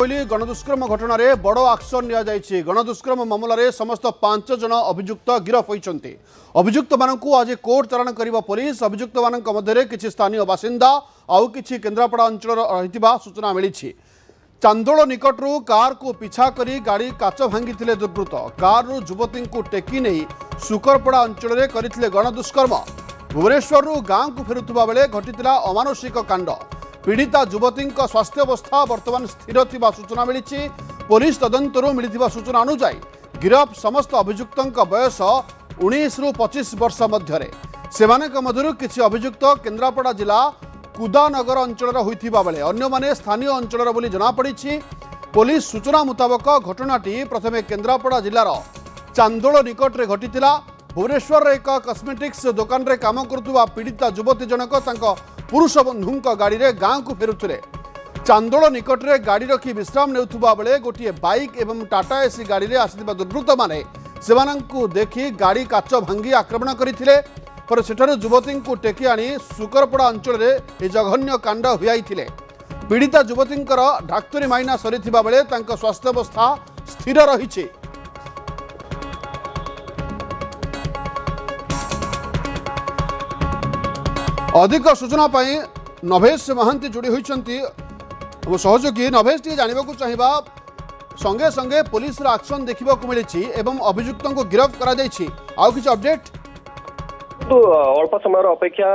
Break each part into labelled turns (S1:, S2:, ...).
S1: कहली गणदुष्कर्म घटना बड़ आक्शन नि गणदुष्कर्म मामलें समस्त 5 जन अभियुक्त गिरफ होती। अभियुक्त मानू आज कोर्ट चालाण कर पुलिस। अभियुक्त मान मध्य किसी स्थानीय बासिंदा आउ कि केन्द्रापड़ा अंचल रही सूचना मिली। चांदोल निकटू कार को पिछा करी गाड़ी काच भांगी दुर्वृत्त कार युवती को टेकी नहीं सुकरपड़ा अंचल में करते गणदुष्कर्म। भुवनेश्वर गाँव को फेरुवा बेले घटी अमानुषिक कांड। पीड़िता युवती स्वास्थ्यावस्था बर्तमान स्थिर थिबा सूचना मिली। पुलिस तदंतरू मिलिथिबा सूचना अनुसार गिरफ समस्त अभियुक्तों बयस 19 रु 25 वर्ष मध्य मध्य किसी अभियुक्त केन्द्रापड़ा जिला कुदानगर अंचल होइथिबा बेले अन्य माने स्थानीय अंचल बोली जनापड़ी। पुलिस सूचना मुताबक घटनाटी प्रथमे केन्द्रापड़ा जिलार चांदोल निकट में घटी। भुवनेश्वर एक कस्मेटिक्स दुकान रे काम करुवा पीड़िता युवती जनक पुरुष बंधु गाड़ी रे गाँव को फेरुले। चांदोल निकट में गाड़ी रखी विश्राम नेउथुबा बेले गोटे बाइक एवं टाटा एसी गाड़ी रे आसिथिबा दुर्वृत्त माने सेमानंकु देखि गाड़ी काच भांगी आक्रमण करथिले। पर सेठारु युवती को टेकी आनी सुकरपड़ा अंचल में जघन्य कांड हुआइथिले। पीड़िता युवतींकर डाक्तरी माइना सरीथिबा बेले तांका स्वास्थ्यावस्था स्थिर रहिछि। अधिक सूचना पाई नभेश महांती जोड़ी होती सहयोगी। नभेश टी जानवा चाहिए संगे संगे पुलिस एक्शन देखा मिली एवं अभियुक्तों को गिरफ्त करा आउ किसी अपडेट
S2: तो अल्प समय अपेक्षा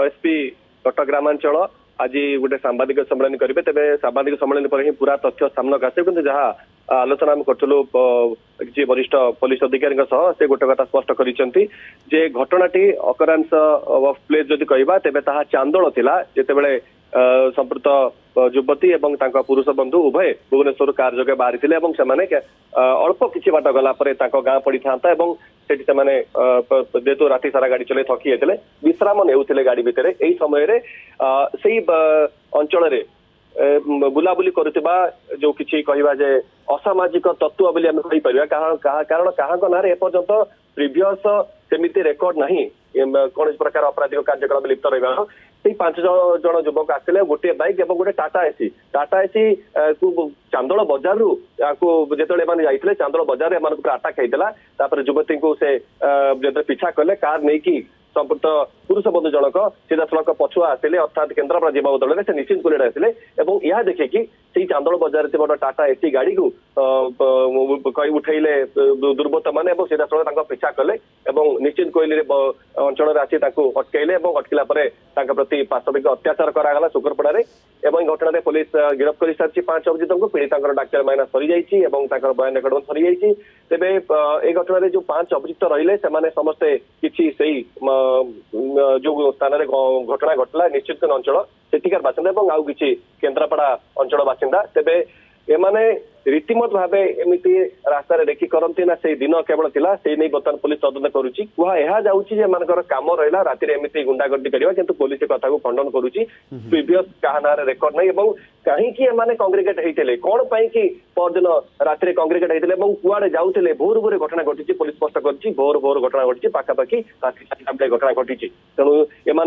S2: एसपी कटक ग्रामांचल आज गोटे सांबादिक सम्मेलन करेंगे। तेज सांबादिक सम्मेलन पर ही पूरा तथ्य सामना आसे कि जहाँ आलोचना आम करूँ किसी वरिष्ठ पुलिस अधिकारी से गोटे कथा स्पष्ट करिसेंती जे घटनाटी अकरांस ऑफ प्लेस जदि कहबा तेबे ताहा चांदोल थिला जेतेबेले संपृक्त युवती एवं तांका पुरुष बंधु उभय भुवनेश्वर कार जगह बाहरी थिले एवं सेमाने अल्प किछि बाट गला परे तांका गाँ पड़ी था एवं सेठी सेमाने जेतु राति सारा गाड़ी चले थकी जाइतिले विश्राम नेउथिले गाड़ी भितर एही समय रे सेही अंचल रे बुलाबुली करुवा जो किछि कहबा जे असामाजिक तत्व बोली आम कहीपर कारण क्या ना एपर्यंत प्रिवियस सेमिति रेकर्ड नहीं कौन प्रकार अपराधिक कार्यकलाप लिप्त रहा। 5 जन युवक आसते गोटे बाइक और गोटे टाटा एसी को चांदोल बजार रू जो जाते चांदोल बजार एम अटाक होता युवती को से पिछा कले कार नहीं कि संपृक्त पुरुष बंधु जनक सीधा सड़क पछुआ आसिले अर्थात केन्द्रापड़ा जीवा बदल से निश्चिंत कोरिया आसिले और यह देखिए से चांदोल बजार टाटा एसी गाड़ी को उठेले दुर्वृत्त मैंने सीधा सड़क पिछा कले निश्चिंत कोइली अंचल आसी अटकैले अटकिला प्रति पाशविक अत्याचार करागला सुकरपड़ा घटना पुलिस गिरफ्त कर सारी 5 अभियुक्त को पीड़िता डाक्तर माइना सरी जाइए बयान रेकर्ड सरी जाइए। तेज ए घटना जो 5 अभियुक्त रहिले से समस्ते किसी जो स्थान घटना घटला निश्चित अंचल सेठिकार बासिंदा और आउ कि केन्द्रापड़ा अंचल बासिंदा। तेज एमाने रीतिमत भाव एमती रास्ता देखी करती ना से दिन केवल थिला से नहीं बर्तमान पुलिस तदंत करुच्ची कुहा जाऊँगी काम रहा राति एमती गुंडागर्दी करवा किंतु पुलिस कथा को खंडन करुच्ची प्रिवियस क्या ना रेकर्ड नहीं कहीं एमाने कांग्रेगेट होते कौन पाई कि परदिन राति कांग्रेगेट होते कुआड़े जाऊे भोर भोर घटना घटी पुलिस स्पष्ट कर भोर भोर घटना घटी पाखापाखि घटना घटी तेणु एम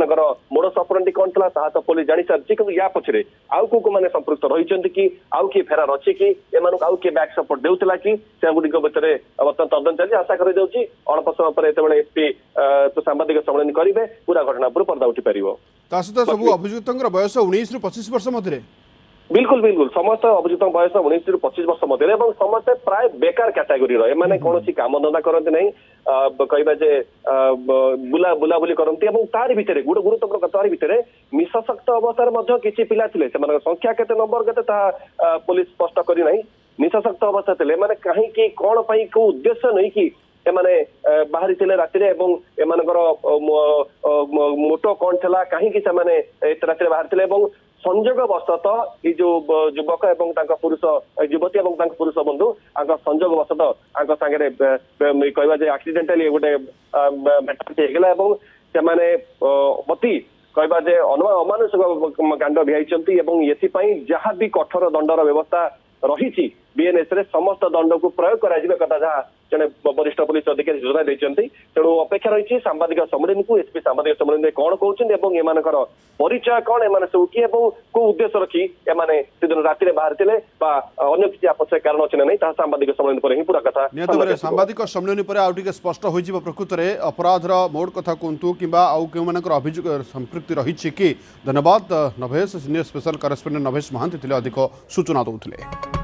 S2: मोडस ऑपरेंडी कौन था तो पुलिस जानी सारी कि या पछरे आउ को मैंने संपृक्त रही कि आउ किए फेरार अच्छी कि आउ किए बैक सपोर्ट देउथिला कि से गुडिक भितर बर्तमान तदंत चली आशा कर अल्प समय पर एतबेले एसपी तो सांबादिक सम्मेलन करेंगे पूरा घटना पर पर्दा उठी पारिबो।
S1: सब अभियुक्तंकर बयस 19 रु 25 वर्ष मध्य
S2: बिल्कुल बिल्कुल समस्त अभियुक्त बयस 19 रु 25 वर्ष मध्य समस्ते प्राय बेकार कैटेगोरी एमाने कौन कामधंदा करते नहीं कहबा जे बुलाबुली करती तार भितर गोटे गुरुत्वपूर्ण तार भितर निशक्त अवस्था किसी पिला थे संख्या केते नंबर केते पुलिस स्पष्ट करी नहीं निशक्त अवस्था थे मैंने कहीं कौन पाई को उद्देश्य नहीं कि एमाने बाहरी थे राति मोटो कौन था कहीं राति बाहर थे संजोग वशत ये जो युवक एवं पुरुष युवती और पुरुष बंधु संजोग वशत सांगे कहवा एक्सीडेंटली गोटे भेटा से अति कहवा जे अमानुषिक कांड भिआई ये जहाँ भी कठोर दंडर व्यवस्था रही बीएनएस रे समस्त दंड को प्रयोग करा कथा जहाँ जड़े वरिष्ठ पुलिस अधिकारी सूचना देते तेणु अपेक्षा रही सांबादिक सम्मेलन को एसपी सांबादिक सम्मेलन कौन कहते एम परिचय कौन एम सब किए कौ उद्देश्य रखी एम से दिन राति बाहर अन्य किसी आपत्ति कारण अच्छे ना नहीं सांबादिक सम्मेलन पर ही पूरा कथा
S1: निहत सांबादिक सम्मेलन पर आउ टिके स्पष्ट हो प्रकृत में अपराधर मोड कथा कहतु कि आउ के अभियोग संपृक्ति रही कि धन्यवाद Nabhesh senior special correspondent Nabhesh Mahanti अधिक सूचना दूसरे।